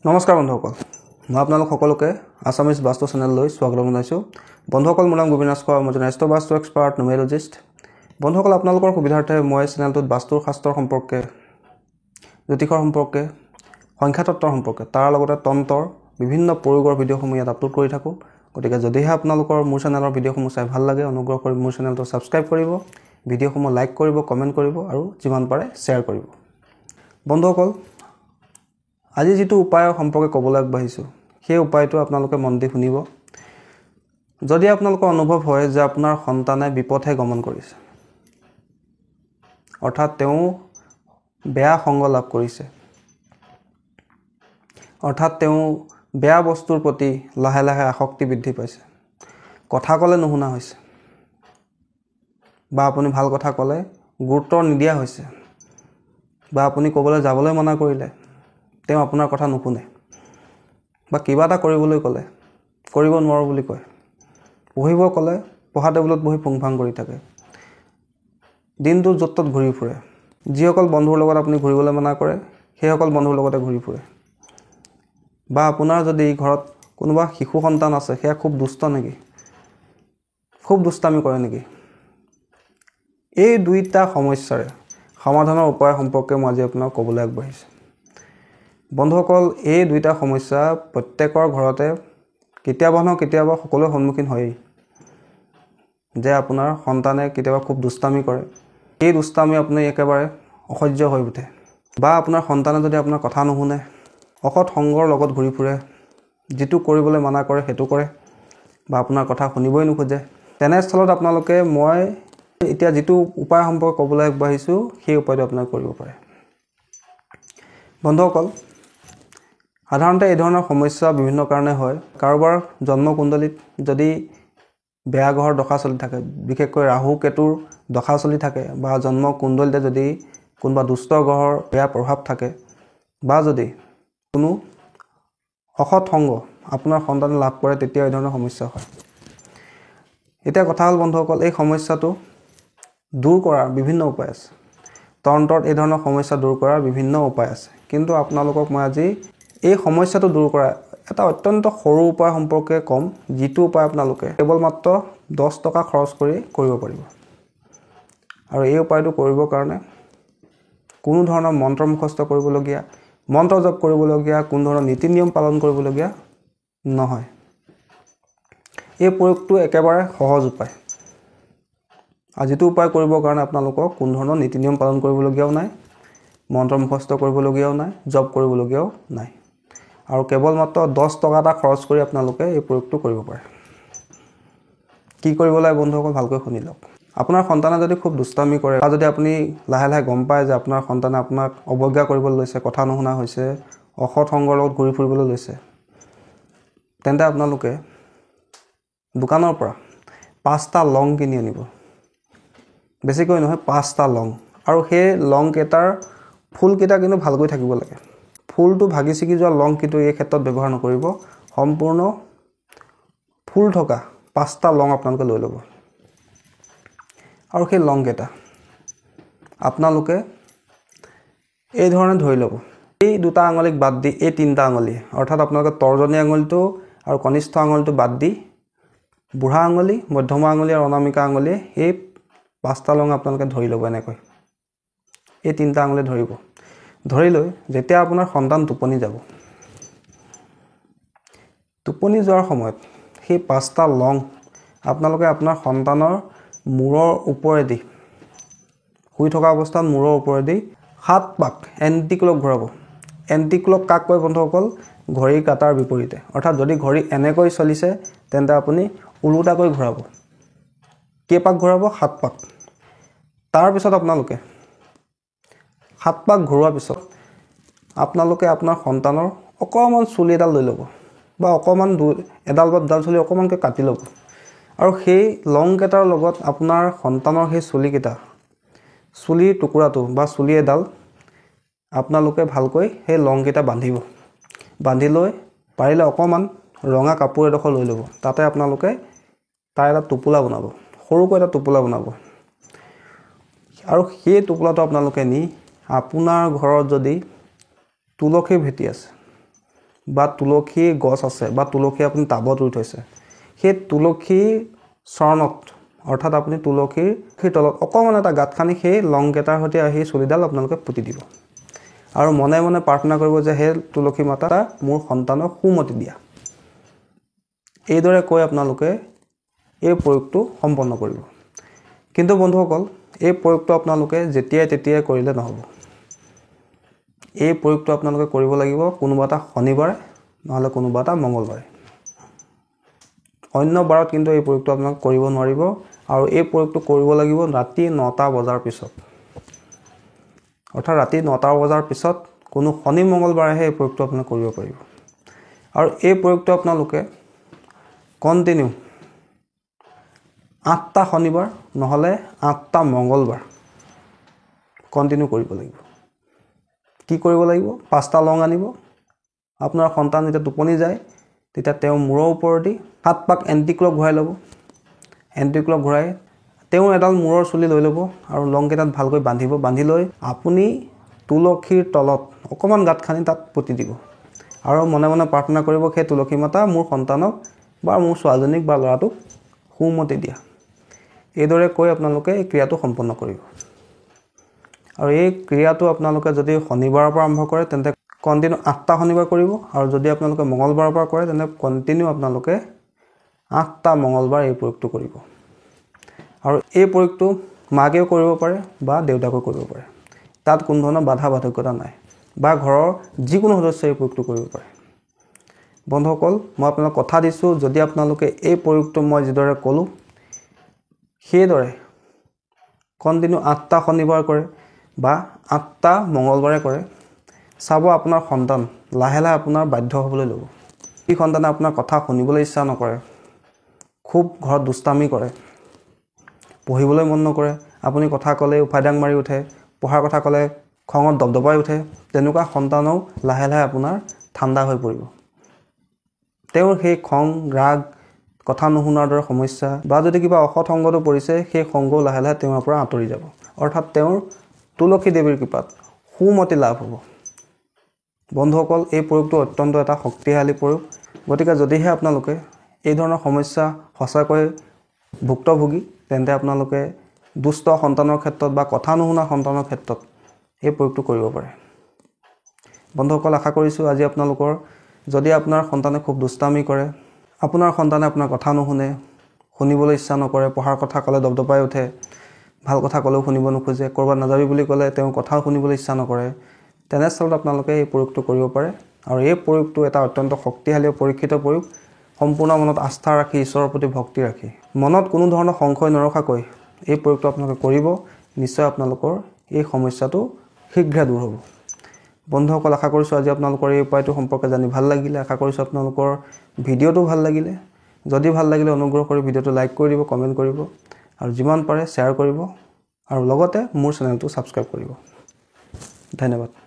নমস্কাৰ বন্ধুসকল মই আপোনালোক সকলোকে আসামিজ বাস্তু চেনেললৈ স্বাগতম জনাইছো বন্ধুসকল মোৰ নাম গোবিন্দ ৰাজখোৱা মই এজন বাস্তু এক্সপাৰ্ট নিউমেৰোলজিষ্ট বন্ধুসকল আপোনালোকৰ সুবিধাৰ্থে মই চেনেলটোত বাস্তুৰ শাস্ত্ৰ সম্পৰ্কে জ্যোতিষৰ সম্পৰ্কে সংখ্যাতত্ত্বৰ সম্পৰ্কে তাৰ লগতে তন্ত্ৰৰ বিভিন্ন প্ৰয়োগৰ ভিডিঅ'সমূহ ইয়াত আপলোড কৰি থাকো গতিকে যদিহে আপোনালোকৰ মোৰ চেনেলৰ ভিডিঅ'সমূহ চাই ভাল লাগে অনুগ্ৰহ কৰি মোৰ চেনেলটো সাবস্ক্ৰাইব কৰিব ভিডিঅ'সমূহ লাইক কৰিব কমেন্ট কৰিব আৰু যিমান পাৰে শ্বেয়াৰ কৰিব বন্ধুসকল আজি যেটো উপায় সম্পৰ্কে ক'বলৈ আগবাঢ়িছো সেই উপায়টো আপোনালোকে মন দি শুনিব যদি আপোনালোকৰ অনুভৱ হয় যে আপোনাৰ সন্তানে বিপথে গমন কৰিছে অৰ্থাৎ তেওঁ বেয়া সংগ লাভ কৰিছে অৰ্থাৎ তেওঁ বেয়া বস্তুৰ প্ৰতি লাহে লাহে আসক্তি বৃদ্ধি পাইছে কথা ক'লে নুশুনা হৈছে বা আপুনি ভাল কথা ক'লে গুৰুত্ব নিদিয়া হৈছে বা আপুনি ক'বলৈ যাবলৈ মনা কৰিলে তেওঁ আপোনাৰ কথা নুশুনে বা কিবা এটা কৰিবলৈ ক'লে কৰিব নোৱাৰো বুলি কয় পঢ়িব ক'লে পঢ়া টেবুলত বহি ফুংফাং কৰি থাকে দিনটো যত্তত ঘূৰি ফুৰে যিসকল বন্ধুৰ লগত আপুনি ঘূৰিবলৈ মনা কৰে সেইসকল বন্ধুৰ লগতে ঘূৰি ফুৰে বা আপোনাৰ যদি ঘৰত কোনোবা শিশু সন্তান আছে সেয়া খুব দুষ্ট নেকি খুব দুষ্টামি কৰে নেকি এই দুইটা সমস্যাৰে সমাধানৰ উপায় সম্পৰ্কে মই আজি আপোনাক ক'বলৈ আগবাঢ়িছো বন্ধুসকল এই দুইটা সমস্যা প্ৰত্যেকৰ ঘৰতে কেতিয়াবা সকলো সন্মুখীন হয় যে আপোনাৰ সন্তানে কেতিয়াবা খুব দুষ্টামি কৰে এই দুষ্টামি আপুনি একেবাৰে অসহ্য হৈ উঠে বা আপোনাৰ সন্তানে যদি আপোনাৰ কথা নুশুনে অকত সংগৰ লগত ঘূৰি ফুৰে যেটো কৰিবলৈ মানা কৰে হেতু কৰে বা আপোনাৰ কথা শুনিবই নোখোজে তেনেস্থলত আপোনালোকে মই এতিয়া যেটো উপায় সম্পৰ্কে ক'বলৈ আগবাঢ়িছো সেই উপায়টো আপোনাক কৰিব পাৰে বন্ধুসকল সাধাৰণতে এই ধৰণৰ সমস্যা বিভিন্ন কাৰণে হয় কাৰোবাৰ জন্ম কুণ্ডলীত যদি বেয়া গ্ৰহৰ দশা চলি থাকে বিশেষকৈ ৰাহু কেতুৰ দশা চলি থাকে বা জন্ম কুণ্ডলীতে যদি কোনবা দুষ্ট গ্ৰহৰ বেয়া প্ৰভাৱ থাকে বা যদি কোনো অসৎ সংগ আপোনাৰ সন্তানে লাভ কৰে তেতিয়া এই ধৰণৰ সমস্যা হয় এতিয়া কথা হল বন্ধুসকল এই সমস্যাটো দূৰ কৰাৰ বিভিন্ন উপায় আছে তন্ত্ৰত এই ধৰণৰ সমস্যা দূৰ কৰাৰ বিভিন্ন উপায় আছে কিন্তু আপোনালোকক মই আজি এই সমস্যাটো দূৰ কৰা এটা অত্যন্ত সৰু উপায় সম্পৰ্কে কম যেটো উপায় আপোনালোকে কেৱল মাত্ৰ 10 টকা খৰচ কৰি কৰিব পাৰিব আৰু এই উপায়টো কৰিবৰ কাৰণে কোনো ধৰণৰ মন্ত্ৰ মুখস্থ কৰিবলগীয়া মন্ত্ৰ জপ কৰিবলগীয়া কোনো ধৰণৰ নীতি নিয়ম পালন কৰিবলগীয়া নহয় এই প্ৰয়োগটো একেবাৰে সহজ উপায় আজিটো উপায় কৰিবৰ কাৰণে আপোনালোকক কোনো ধৰণৰ নীতি নিয়ম পালন কৰিবলগীয়াও নাই মন্ত্ৰ মুখস্থ কৰিবলগীয়াও নাই জপ কৰিবলগীয়াও নাই আৰু কেৱল মাত্ৰ 10 টকা এটা খৰচ কৰি আপোনালোকে এই প্ৰয়োগটো কৰিব পাৰে কি কৰিব লাগে বন্ধুসকল ভালকৈ শুনি লওক আপোনাৰ সন্তানে যদি খুব দুষ্টামি কৰে বা যদি আপুনি লাহে লাহে গম পায় যে আপোনাৰ সন্তানে আপোনাক অৱজ্ঞা কৰিবলৈ লৈছে কথা নুশুনা হৈছে অসৎ সংগৰ লগত ঘূৰি ফুৰিবলৈ লৈছে তেন্তে আপোনালোকে দোকানৰ পৰা 5টা লং কিনি আনিব বেছিকৈ নহয় 5টা লং আৰু সেই লং কেটাৰ ফুল কেটা কিন্তু ভালকৈ থাকিব লাগে ফুলটো ভাগি ছিগি যোৱা লং কিন্তু এই ক্ষেত্ৰত ব্যৱহাৰ নকৰিব সম্পূৰ্ণ ফুল থকা 5টা লং আপোনালোকে লৈ ল'ব আৰু সেই লং কেটা আপোনালোকে এই ধৰণে ধৰি ল'ব এই দুটা আঙুলিক বাদ দি এই তিনটা আঙুলি অৰ্থাৎ আপোনালোকে তৰ্জনী আঙুলিটো আৰু কনিষ্ঠ আঙুলিটো বাদ দি বুঢ়া আঙুলি মধ্যমা আঙুলি আৰু অনামিকা আঙুলি এই 5টা লং আপোনালোকে ধৰি ল'ব এনেকৈ এই তিনটা আঙুলি ধৰিব ধৰি লৈ যেতিয়া আপোনাৰ সন্তান টোপনি যাব টোপনি যোৱাৰ সময়ত সেই 5টা লং আপোনালোকে আপোনাৰ সন্তানৰ মূৰৰ ওপৰেদি শুই থকা অৱস্থাত মূৰৰ ওপৰেদি 7 পাক এন্টিক্লক ঘূৰাব এন্টিক্লক কাক কয় বন্ধুসকল ঘড়ীৰ কাটাৰ বিপৰীতে অৰ্থাৎ যদি ঘড়ী এনেকৈ চলিছে তেন্তে আপুনি উলুটাকৈ ঘূৰাব কেই পাক ঘূৰাব 7 পাক তাৰ পিছত আপোনালোকে 7 পাক ঘূৰোৱাৰ পিছত আপোনালোকে আপোনাৰ সন্তানৰ অকমান চুলি এডাল লৈ ল'ব বা অকমান এডাল বা দুডাল চুলি অকমানকৈ কাটি ল'ব আৰু সেই লং কেটাৰ লগত আপোনাৰ সন্তানৰ সেই চুলি কেটা চুলিৰ টুকুৰাটো বা চুলি এডাল আপোনালোকে ভালকৈ সেই লং কেটা বান্ধিব বান্ধি লৈ পাৰিলে অকমান ৰঙা কাপোৰ এডোখৰ লৈ ল'ব তাতে আপোনালোকে তাৰ এটা টোপোলা বনাব সৰুকৈ এটা টোপোলা বনাব আৰু সেই টোপোলাটো আপোনালোকে নি আপোনাৰ ঘৰত যদি তুলসী ভেটি আছে বা তুলসী গছ আছে বা তুলসী আপুনি টাবত ৰুই থৈছে, সেই তুলসী চৰণত অৰ্থাৎ আপুনি তুলসীৰ তলত অকণমান এটা গাঁত খানি সেই লংকেইটাৰ সৈতে আহি চুলিডাল আপোনালোকে পুতি দিব আৰু মনে মনে প্ৰাৰ্থনা কৰিব যে হে তুলসী মাতা মোৰ সন্তানক সুমতি দিয়া। এইদৰে কৈ আপোনালোকে এই প্ৰয়োগটো সম্পন্ন কৰিব। কিন্তু বন্ধুসকল, এই প্ৰয়োগটো আপোনালোকে যেতিয়াই তেতিয়াই কৰিলে নহ'ব। এই প্ৰয়োগটো আপোনালোকে কৰিব লাগিব কোনোবা এটা শনিবাৰে নহ'লে কোনোবা এটা মঙলবাৰে। অন্য বাৰত কিন্তু এই প্ৰয়োগটো আপোনালোকে কৰিব নোৱাৰিব আৰু এই প্ৰয়োগটো কৰিব লাগিব ৰাতি 9টা বজাৰ পিছত। অৰ্থাৎ ৰাতি 9টা বজাৰ পিছত কোনো শনি মঙলবাৰেহে এই প্ৰয়োগটো আপোনালোকে কৰিব পাৰিব। আৰু এই প্ৰয়োগটো আপোনালোকে কণ্টিনিউ 8টা শনিবাৰ নহ'লে 8টা মঙলবাৰ কণ্টিনিউ কৰিব লাগিব। কি কৰিব লাগিব? 5টা লং আনিব। আপোনাৰ সন্তান যেতিয়া টোপনি যায় তেতিয়া তেওঁ মূৰৰ ওপৰেদি 7 পাক এণ্টিক্লক ঘূৰাই ল'ব। এণ্টিক্লক ঘূৰাই তেওঁ এডাল মূৰৰ চুলি লৈ ল'ব আৰু লংকেইটাত ভালকৈ বান্ধিব। বান্ধি লৈ আপুনি তুলসীৰ তলত অকণমান গাঁত খানি তাত পুতি দিব আৰু মনে মনে প্ৰাৰ্থনা কৰিব সেই তুলসী মাতা মোৰ সন্তানক বা মোৰ ছোৱালীজনীক বা ল'ৰাটোক সুমতি দিয়া। এইদৰে কৈ আপোনালোকে এই ক্ৰিয়াটো সম্পন্ন কৰিব। আৰু এই ক্ৰিয়াটো আপোনালোকে যদি শনিবাৰৰ পৰা আৰম্ভ কৰে তেন্তে কণ্টিনিউ 8টা শনিবাৰ কৰিব আৰু যদি আপোনালোকে মঙলবাৰৰ পৰা কৰে তেন্তে কণ্টিনিউ আপোনালোকে 8টা মঙলবাৰ এই প্ৰয়োগটো কৰিব। আৰু এই প্ৰয়োগটো মাকেও কৰিব পাৰে বা দেউতাকেও কৰিব পাৰে। তাত কোনো ধৰণৰ বাধা বাধকতা নাই বা ঘৰৰ যিকোনো সদস্যই এই প্ৰয়োগটো কৰিব পাৰে। বন্ধুসকল, মই আপোনালোকক কথা দিছোঁ, যদি আপোনালোকে এই প্ৰয়োগটো মই যিদৰে ক'লোঁ সেইদৰে কণ্টিনিউ 8টা শনিবাৰ কৰে বা 8টা মঙলবাৰে কৰে, চাব আপোনাৰ সন্তান লাহে লাহে আপোনাৰ বাধ্য হ'বলৈ ল'ব। এই সন্তানে আপোনাৰ কথা শুনিবলৈ ইচ্ছা নকৰে, খুব ঘৰত দুষ্টামি কৰে, পঢ়িবলৈ মন নকৰে, আপুনি কথা ক'লে উফাইদাং মাৰি উঠে, পঢ়াৰ কথা ক'লে খঙত দপদপাই উঠে, তেনেকুৱা সন্তানেও লাহে লাহে আপোনাৰ ঠাণ্ডা হৈ পৰিব। তেওঁৰ সেই খং ৰাগ কথা নুশুনাৰ দৰে সমস্যা বা যদি কিবা অসৎ সংগতো পৰিছে সেই সংগও লাহে লাহে তেওঁৰ পৰা আঁতৰি যাব। অৰ্থাৎ তেওঁৰ তুলসী দেৱীৰ কৃপাত সুমতি লাভ হ'ব। বন্ধুসকল, এই প্ৰয়োগটো অত্যন্ত এটা শক্তিশালী প্ৰয়োগ। গতিকে যদিহে আপোনালোকে এই ধৰণৰ সমস্যা সঁচাকৈ ভুক্তভোগী তেন্তে আপোনালোকে দুষ্ট সন্তানৰ ক্ষেত্ৰত বা কথা নুশুনা সন্তানৰ ক্ষেত্ৰত এই প্ৰয়োগটো কৰিব পাৰে। বন্ধুসকল, আশা কৰিছোঁ আজি আপোনালোকৰ যদি আপোনাৰ সন্তানে খুব দুষ্টামি কৰে, আপোনাৰ সন্তানে আপোনাৰ কথা নুশুনে, শুনিবলৈ ইচ্ছা নকৰে, পঢ়াৰ কথা ক'লে দপদপাই উঠে, ভাল কথা ক'লেও শুনিব নোখোজে, ক'ৰবাত নাযাবি বুলি ক'লে তেওঁ কথাও শুনিবলৈ ইচ্ছা নকৰে, তেনেস্থলত আপোনালোকে এই প্ৰয়োগটো কৰিব পাৰে। আৰু এই প্ৰয়োগটো এটা অত্যন্ত শক্তিশালী পৰীক্ষিত প্ৰয়োগ। সম্পূৰ্ণ মনত আস্থা ৰাখি, ঈশ্বৰৰ প্ৰতি ভক্তি ৰাখি, মনত কোনো ধৰণৰ সংশয় নৰখাকৈ এই প্ৰয়োগটো আপোনালোকে কৰিব, নিশ্চয় আপোনালোকৰ এই সমস্যাটো শীঘ্ৰে দূৰ হ'ব। বন্ধুসকল, আশা কৰিছোঁ আজি আপোনালোকৰ এই উপায়টো সম্পৰ্কে জানি ভাল লাগিলে। আশা কৰিছোঁ আপোনালোকৰ ভিডিঅ'টো ভাল লাগিলে। যদি ভাল লাগিলে অনুগ্ৰহ কৰি ভিডিঅ'টো লাইক কৰি দিব, কমেণ্ট কৰিব আৰু যিমান পাৰে শ্বেয়াৰ কৰিব আৰু লগতে মোৰ চেনেলটো ছাবস্ক্ৰাইব কৰিব। ধন্যবাদ।